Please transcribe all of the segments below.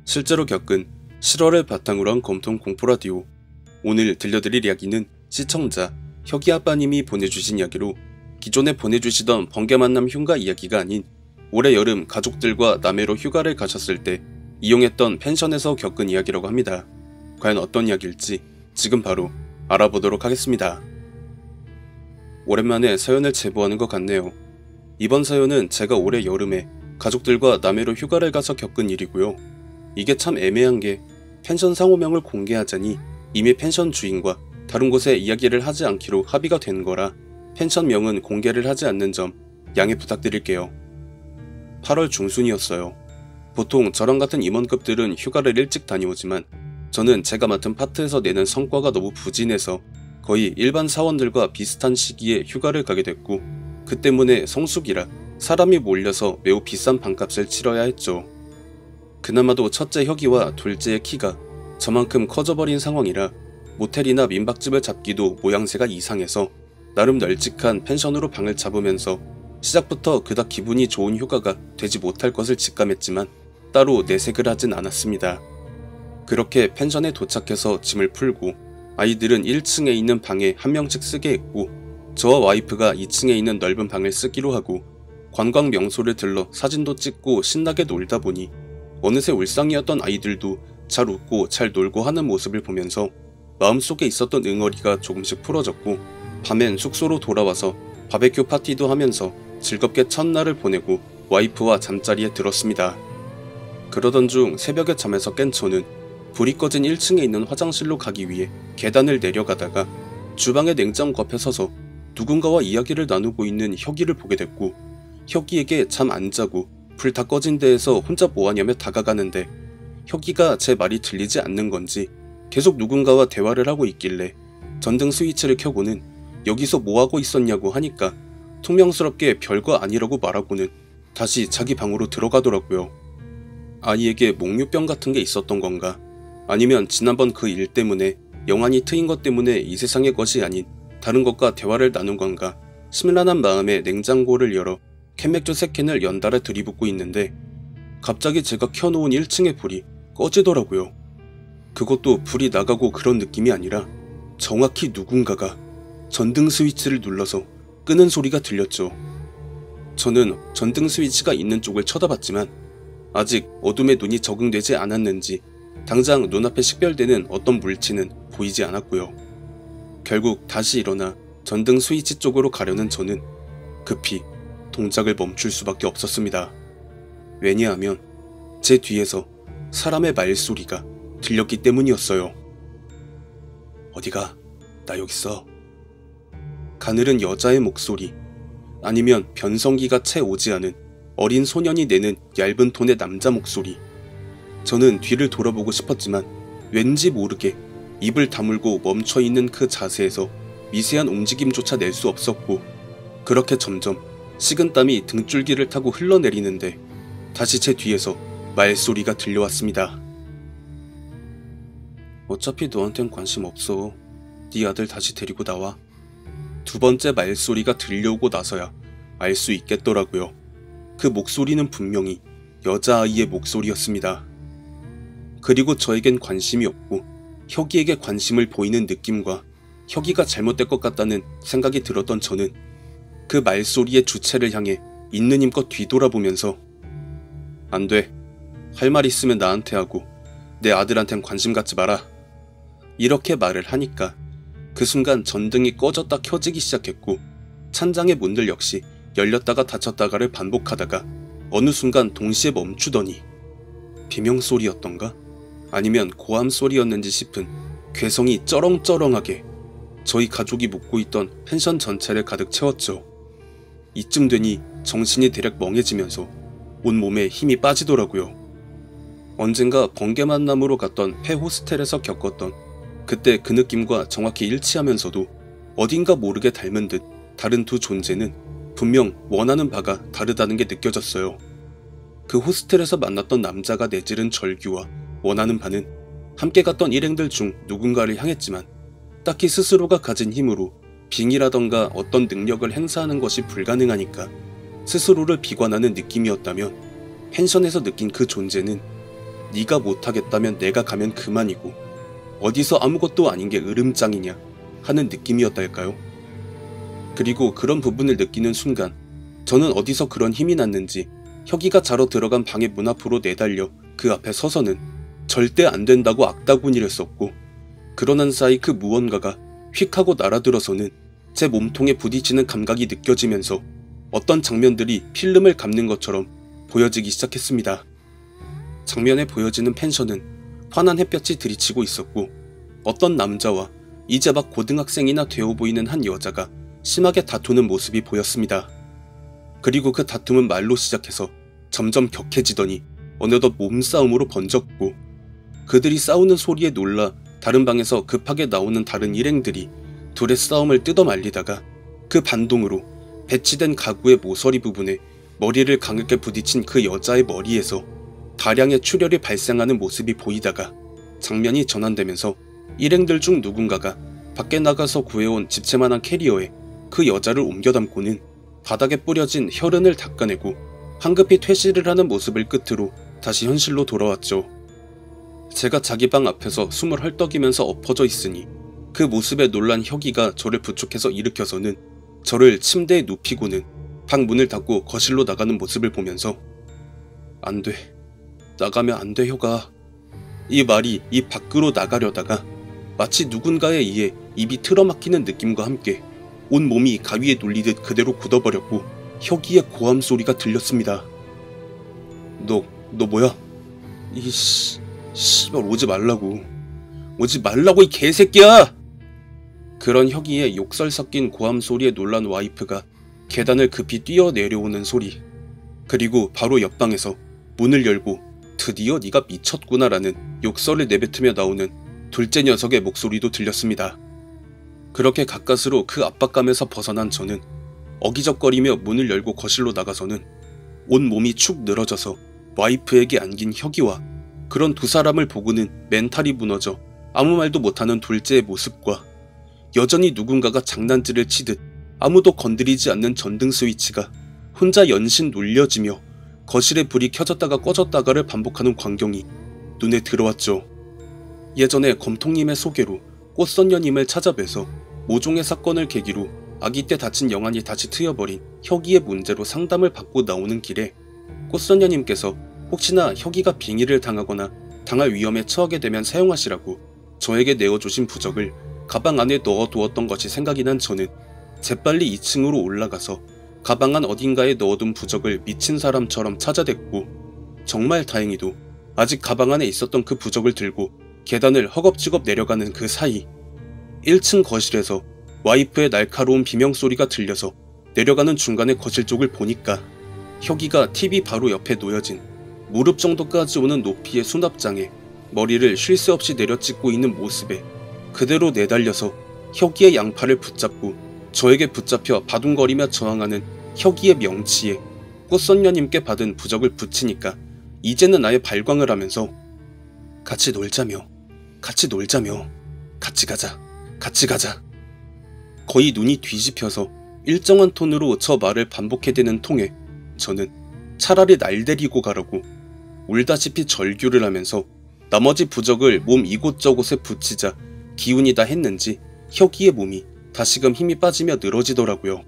실제로 겪은 실화를 바탕으로 한 검통 공포라디오. 오늘 들려드릴 이야기는 시청자 혁이아빠님이 보내주신 이야기로 기존에 보내주시던 번개만남 흉가 이야기가 아닌 올해 여름 가족들과 남해로 휴가를 가셨을 때 이용했던 펜션에서 겪은 이야기라고 합니다. 과연 어떤 이야기일지 지금 바로 알아보도록 하겠습니다. 오랜만에 사연을 제보하는 것 같네요. 이번 사연은 제가 올해 여름에 가족들과 남해로 휴가를 가서 겪은 일이고요. 이게 참 애매한 게 펜션 상호명을 공개하자니 이미 펜션 주인과 다른 곳에 이야기를 하지 않기로 합의가 된 거라 펜션명은 공개를 하지 않는 점 양해 부탁드릴게요. 8월 중순이었어요. 보통 저랑 같은 임원급들은 휴가를 일찍 다녀오지만 저는 제가 맡은 파트에서 내는 성과가 너무 부진해서 거의 일반 사원들과 비슷한 시기에 휴가를 가게 됐고, 그 때문에 성수기라 사람이 몰려서 매우 비싼 방값을 치러야 했죠. 그나마도 첫째 혁이와 둘째의 키가 저만큼 커져버린 상황이라 모텔이나 민박집을 잡기도 모양새가 이상해서 나름 널찍한 펜션으로 방을 잡으면서 시작부터 그닥 기분이 좋은 휴가가 되지 못할 것을 직감했지만 따로 내색을 하진 않았습니다. 그렇게 펜션에 도착해서 짐을 풀고 아이들은 1층에 있는 방에 한 명씩 쓰게 했고, 저와 와이프가 2층에 있는 넓은 방을 쓰기로 하고 관광 명소를 들러 사진도 찍고 신나게 놀다 보니 어느새 울상이었던 아이들도 잘 웃고 잘 놀고 하는 모습을 보면서 마음속에 있었던 응어리가 조금씩 풀어졌고, 밤엔 숙소로 돌아와서 바베큐 파티도 하면서 즐겁게 첫날을 보내고 와이프와 잠자리에 들었습니다. 그러던 중 새벽에 잠에서 깬 저는 불이 꺼진 1층에 있는 화장실로 가기 위해 계단을 내려가다가 주방의 냉장고 앞에 서서 누군가와 이야기를 나누고 있는 혁이를 보게 됐고, 혁이에게 잠 안 자고 불 다 꺼진 데에서 혼자 뭐하냐며 다가가는데 혁이가 제 말이 들리지 않는 건지 계속 누군가와 대화를 하고 있길래 전등 스위치를 켜고는 여기서 뭐하고 있었냐고 하니까 퉁명스럽게 별거 아니라고 말하고는 다시 자기 방으로 들어가더라고요. 아이에게 목류병 같은 게 있었던 건가, 아니면 지난번 그 일 때문에 영안이 트인 것 때문에 이 세상의 것이 아닌 다른 것과 대화를 나눈 건가 심란한 마음에 냉장고를 열어 캔맥주 3캔을 연달아 들이붓고 있는데 갑자기 제가 켜놓은 1층의 불이 꺼지더라고요. 그것도 불이 나가고 그런 느낌이 아니라 정확히 누군가가 전등 스위치를 눌러서 끄는 소리가 들렸죠. 저는 전등 스위치가 있는 쪽을 쳐다봤지만 아직 어둠에 눈이 적응되지 않았는지 당장 눈앞에 식별되는 어떤 물체는 보이지 않았고요. 결국 다시 일어나 전등 스위치 쪽으로 가려는 저는 급히 동작을 멈출 수밖에 없었습니다. 왜냐하면 제 뒤에서 사람의 말소리가 들렸기 때문이었어요. 어디가? 나 여기 있어. 가늘은 여자의 목소리, 아니면 변성기가 채 오지 않은 어린 소년이 내는 얇은 톤의 남자 목소리. 저는 뒤를 돌아보고 싶었지만 왠지 모르게 입을 다물고 멈춰있는 그 자세에서 미세한 움직임조차 낼 수 없었고, 그렇게 점점 식은땀이 등줄기를 타고 흘러내리는데 다시 제 뒤에서 말소리가 들려왔습니다. 어차피 너한텐 관심 없어. 네 아들 다시 데리고 나와. 두 번째 말소리가 들려오고 나서야 알 수 있겠더라고요. 그 목소리는 분명히 여자아이의 목소리였습니다. 그리고 저에겐 관심이 없고 혁이에게 관심을 보이는 느낌과 혁이가 잘못될 것 같다는 생각이 들었던 저는 그 말소리의 주체를 향해 있는 힘껏 뒤돌아보면서 안 돼. 할 말 있으면 나한테 하고 내 아들한텐 관심 갖지 마라. 이렇게 말을 하니까 그 순간 전등이 꺼졌다 켜지기 시작했고 찬장의 문들 역시 열렸다가 닫혔다가를 반복하다가 어느 순간 동시에 멈추더니 비명소리였던가? 아니면 고함소리였는지 싶은 괴성이 쩌렁쩌렁하게 저희 가족이 묵고 있던 펜션 전체를 가득 채웠죠. 이쯤 되니 정신이 대략 멍해지면서 온몸에 힘이 빠지더라고요. 언젠가 번개만남으로 갔던 폐호스텔에서 겪었던 그때 그 느낌과 정확히 일치하면서도 어딘가 모르게 닮은 듯 다른 두 존재는 분명 원하는 바가 다르다는 게 느껴졌어요. 그 호스텔에서 만났던 남자가 내지른 절규와 원하는 바는 함께 갔던 일행들 중 누군가를 향했지만 딱히 스스로가 가진 힘으로 빙의라던가 어떤 능력을 행사하는 것이 불가능하니까 스스로를 비관하는 느낌이었다면 펜션에서 느낀 그 존재는 네가 못하겠다면 내가 가면 그만이고 어디서 아무것도 아닌 게 으름장이냐 하는 느낌이었달까요? 그리고 그런 부분을 느끼는 순간 저는 어디서 그런 힘이 났는지 혁이가 자러 들어간 방의 문 앞으로 내달려 그 앞에 서서는 절대 안 된다고 악다구니를 썼고, 그러는 사이 그 무언가가 휙 하고 날아들어서는 제 몸통에 부딪히는 감각이 느껴지면서 어떤 장면들이 필름을 감는 것처럼 보여지기 시작했습니다. 장면에 보여지는 펜션은 환한 햇볕이 들이치고 있었고, 어떤 남자와 이제 막 고등학생이나 되어 보이는 한 여자가 심하게 다투는 모습이 보였습니다. 그리고 그 다툼은 말로 시작해서 점점 격해지더니 어느덧 몸싸움으로 번졌고, 그들이 싸우는 소리에 놀라 다른 방에서 급하게 나오는 다른 일행들이 둘의 싸움을 뜯어말리다가 그 반동으로 배치된 가구의 모서리 부분에 머리를 강하게 부딪힌 그 여자의 머리에서 다량의 출혈이 발생하는 모습이 보이다가 장면이 전환되면서 일행들 중 누군가가 밖에 나가서 구해온 집채만한 캐리어에 그 여자를 옮겨 담고는 바닥에 뿌려진 혈흔을 닦아내고 황급히 퇴실을 하는 모습을 끝으로 다시 현실로 돌아왔죠. 제가 자기 방 앞에서 숨을 헐떡이면서 엎어져 있으니 그 모습에 놀란 혁이가 저를 부축해서 일으켜서는 저를 침대에 눕히고는 방 문을 닫고 거실로 나가는 모습을 보면서 안 돼. 나가면 안 돼, 혁아. 이 말이 입 밖으로 나가려다가 마치 누군가에 의해 입이 틀어막히는 느낌과 함께 온 몸이 가위에 눌리듯 그대로 굳어버렸고 혁이의 고함 소리가 들렸습니다. 너 뭐야? 씨발 오지 말라고. 오지 말라고 이 개새끼야! 그런 혁이의 욕설 섞인 고함 소리에 놀란 와이프가 계단을 급히 뛰어 내려오는 소리, 그리고 바로 옆방에서 문을 열고 드디어 네가 미쳤구나 라는 욕설을 내뱉으며 나오는 둘째 녀석의 목소리도 들렸습니다. 그렇게 가까스로 그 압박감에서 벗어난 저는 어기적거리며 문을 열고 거실로 나가서는 온 몸이 축 늘어져서 와이프에게 안긴 혁이와 그런 두 사람을 보고는 멘탈이 무너져 아무 말도 못하는 둘째의 모습과 여전히 누군가가 장난질을 치듯 아무도 건드리지 않는 전등 스위치가 혼자 연신 눌려지며 거실에 불이 켜졌다가 꺼졌다가를 반복하는 광경이 눈에 들어왔죠. 예전에 검통님의 소개로 꽃선녀님을 찾아뵈서 모종의 사건을 계기로 아기 때 다친 영안이 다시 트여버린 혁이의 문제로 상담을 받고 나오는 길에 꽃선녀님께서 혹시나 혁이가 빙의를 당하거나 당할 위험에 처하게 되면 사용하시라고 저에게 내어주신 부적을 가방 안에 넣어두었던 것이 생각이 난 저는 재빨리 2층으로 올라가서 가방 안 어딘가에 넣어둔 부적을 미친 사람처럼 찾아댔고, 정말 다행히도 아직 가방 안에 있었던 그 부적을 들고 계단을 허겁지겁 내려가는 그 사이 1층 거실에서 와이프의 날카로운 비명소리가 들려서 내려가는 중간에 거실 쪽을 보니까 혁이가 TV 바로 옆에 놓여진 무릎 정도까지 오는 높이의 수납장에 머리를 쉴 새 없이 내려찍고 있는 모습에 그대로 내달려서 혁이의 양팔을 붙잡고 저에게 붙잡혀 바둥거리며 저항하는 혁이의 명치에 꽃선녀님께 받은 부적을 붙이니까 이제는 아예 발광을 하면서 같이 놀자며 같이 가자 거의 눈이 뒤집혀서 일정한 톤으로 저 말을 반복해대는 통에 저는 차라리 날 데리고 가라고 울다시피 절규를 하면서 나머지 부적을 몸 이곳저곳에 붙이자 기운이 다 했는지 혁이의 몸이 다시금 힘이 빠지며 늘어지더라고요.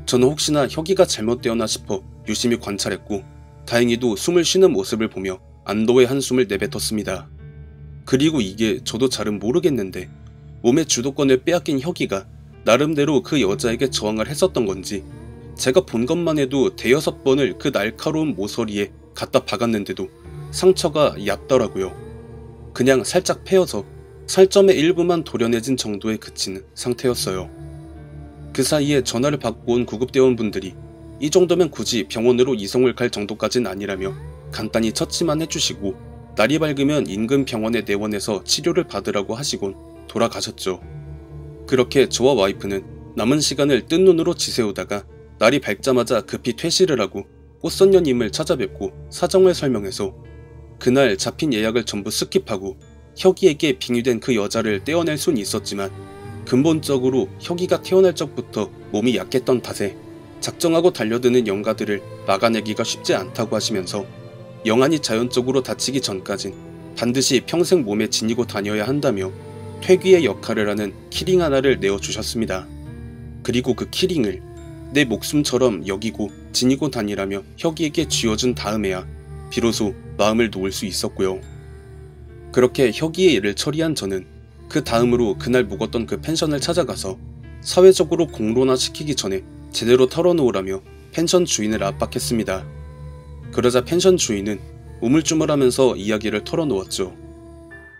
저는 혹시나 혁이가 잘못되었나 싶어 유심히 관찰했고 다행히도 숨을 쉬는 모습을 보며 안도의 한숨을 내뱉었습니다. 그리고 이게 저도 잘은 모르겠는데 몸의 주도권을 빼앗긴 혁이가 나름대로 그 여자에게 저항을 했었던 건지 제가 본 것만 해도 대여섯 번을 그 날카로운 모서리에 갖다 박았는데도 상처가 얕더라고요. 그냥 살짝 패여서 살점의 일부만 도려내진 정도에 그치는 상태였어요. 그 사이에 전화를 받고 온 구급대원분들이 이 정도면 굳이 병원으로 이송을 갈 정도까진 아니라며 간단히 처치만 해주시고 날이 밝으면 인근 병원에 내원해서 치료를 받으라고 하시곤 돌아가셨죠. 그렇게 저와 와이프는 남은 시간을 뜬 눈으로 지새우다가 날이 밝자마자 급히 퇴실을 하고 꽃선녀님을 찾아뵙고 사정을 설명해서 그날 잡힌 예약을 전부 스킵하고 혁이에게 빙의된 그 여자를 떼어낼 순 있었지만 근본적으로 혁이가 태어날 적부터 몸이 약했던 탓에 작정하고 달려드는 영가들을 막아내기가 쉽지 않다고 하시면서 영안이 자연적으로 다치기 전까진 반드시 평생 몸에 지니고 다녀야 한다며 퇴귀의 역할을 하는 키링 하나를 내어주셨습니다. 그리고 그 키링을 내 목숨처럼 여기고 지니고 다니라며 혁이에게 쥐어준 다음에야 비로소 마음을 놓을 수 있었고요. 그렇게 혁이의 일을 처리한 저는 그 다음으로 그날 묵었던 그 펜션을 찾아가서 사회적으로 공론화시키기 전에 제대로 털어놓으라며 펜션 주인을 압박했습니다. 그러자 펜션 주인은 우물쭈물하면서 이야기를 털어놓았죠.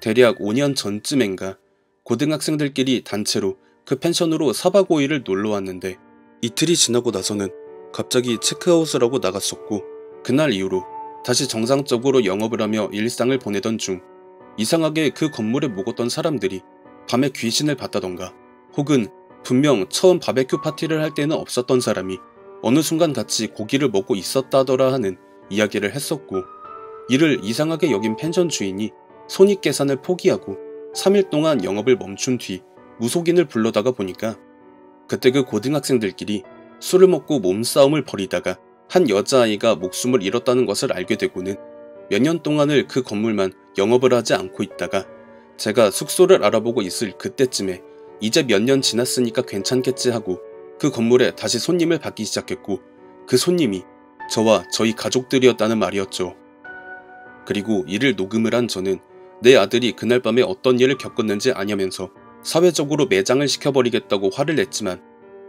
대략 5년 전쯤엔가 고등학생들끼리 단체로 그 펜션으로 4박 5일을 놀러왔는데 이틀이 지나고 나서는 갑자기 체크아웃을 하고 나갔었고, 그날 이후로 다시 정상적으로 영업을 하며 일상을 보내던 중 이상하게 그 건물에 묵었던 사람들이 밤에 귀신을 봤다던가, 혹은 분명 처음 바베큐 파티를 할 때는 없었던 사람이 어느 순간 같이 고기를 먹고 있었다더라 하는 이야기를 했었고, 이를 이상하게 여긴 펜션 주인이 손익계산을 포기하고 3일 동안 영업을 멈춘 뒤 무속인을 불러다가 보니까 그때 그 고등학생들끼리 술을 먹고 몸싸움을 벌이다가 한 여자아이가 목숨을 잃었다는 것을 알게 되고는 몇 년 동안을 그 건물만 영업을 하지 않고 있다가 제가 숙소를 알아보고 있을 그때쯤에 이제 몇 년 지났으니까 괜찮겠지 하고 그 건물에 다시 손님을 받기 시작했고, 그 손님이 저와 저희 가족들이었다는 말이었죠. 그리고 이를 녹음을 한 저는 내 아들이 그날 밤에 어떤 일을 겪었는지 아냐면서 사회적으로 매장을 시켜버리겠다고 화를 냈지만,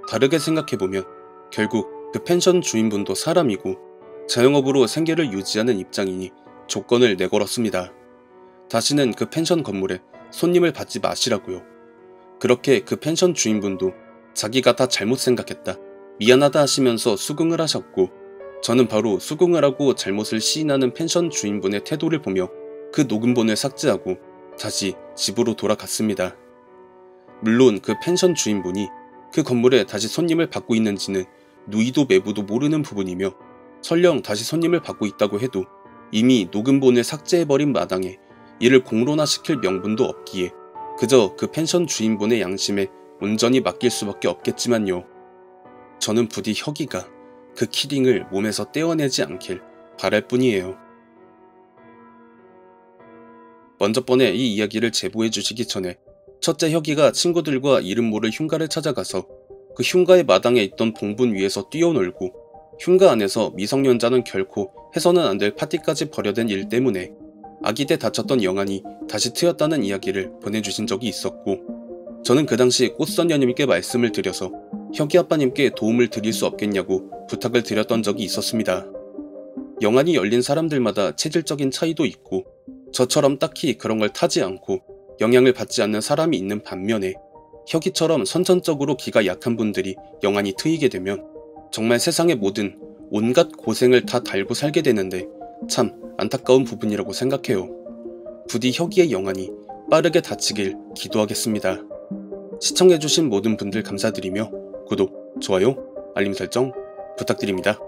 다르게 생각해보면 결국 그 펜션 주인분도 사람이고 자영업으로 생계를 유지하는 입장이니 조건을 내걸었습니다. 다시는 그 펜션 건물에 손님을 받지 마시라고요. 그렇게 그 펜션 주인분도 자기가 다 잘못 생각했다, 미안하다 하시면서 수긍을 하셨고, 저는 바로 수긍을 하고 잘못을 시인하는 펜션 주인분의 태도를 보며 그 녹음본을 삭제하고 다시 집으로 돌아갔습니다. 물론 그 펜션 주인분이 그 건물에 다시 손님을 받고 있는지는 누이도 매부도 모르는 부분이며, 설령 다시 손님을 받고 있다고 해도 이미 녹음본을 삭제해버린 마당에 이를 공론화시킬 명분도 없기에 그저 그 펜션 주인분의 양심에 온전히 맡길 수밖에 없겠지만요. 저는 부디 혁이가 그 키링을 몸에서 떼어내지 않길 바랄 뿐이에요. 먼저 번에 이 이야기를 제보해 주시기 전에 첫째 혁이가 친구들과 이름 모를 흉가를 찾아가서 그 흉가의 마당에 있던 봉분 위에서 뛰어놀고, 흉가 안에서 미성년자는 결코 해서는 안 될 파티까지 벌여댄 일 때문에 아기 때 다쳤던 영안이 다시 트였다는 이야기를 보내주신 적이 있었고, 저는 그 당시 꽃선녀님께 말씀을 드려서 혁이 아빠님께 도움을 드릴 수 없겠냐고 부탁을 드렸던 적이 있었습니다. 영안이 열린 사람들마다 체질적인 차이도 있고 저처럼 딱히 그런 걸 타지 않고 영향을 받지 않는 사람이 있는 반면에 혁이처럼 선천적으로 기가 약한 분들이 영안이 트이게 되면 정말 세상의 모든 온갖 고생을 다 달고 살게 되는데 참 안타까운 부분이라고 생각해요. 부디 혁이의 영안이 빠르게 닥치길 기도하겠습니다. 시청해주신 모든 분들 감사드리며 구독, 좋아요, 알림 설정 부탁드립니다.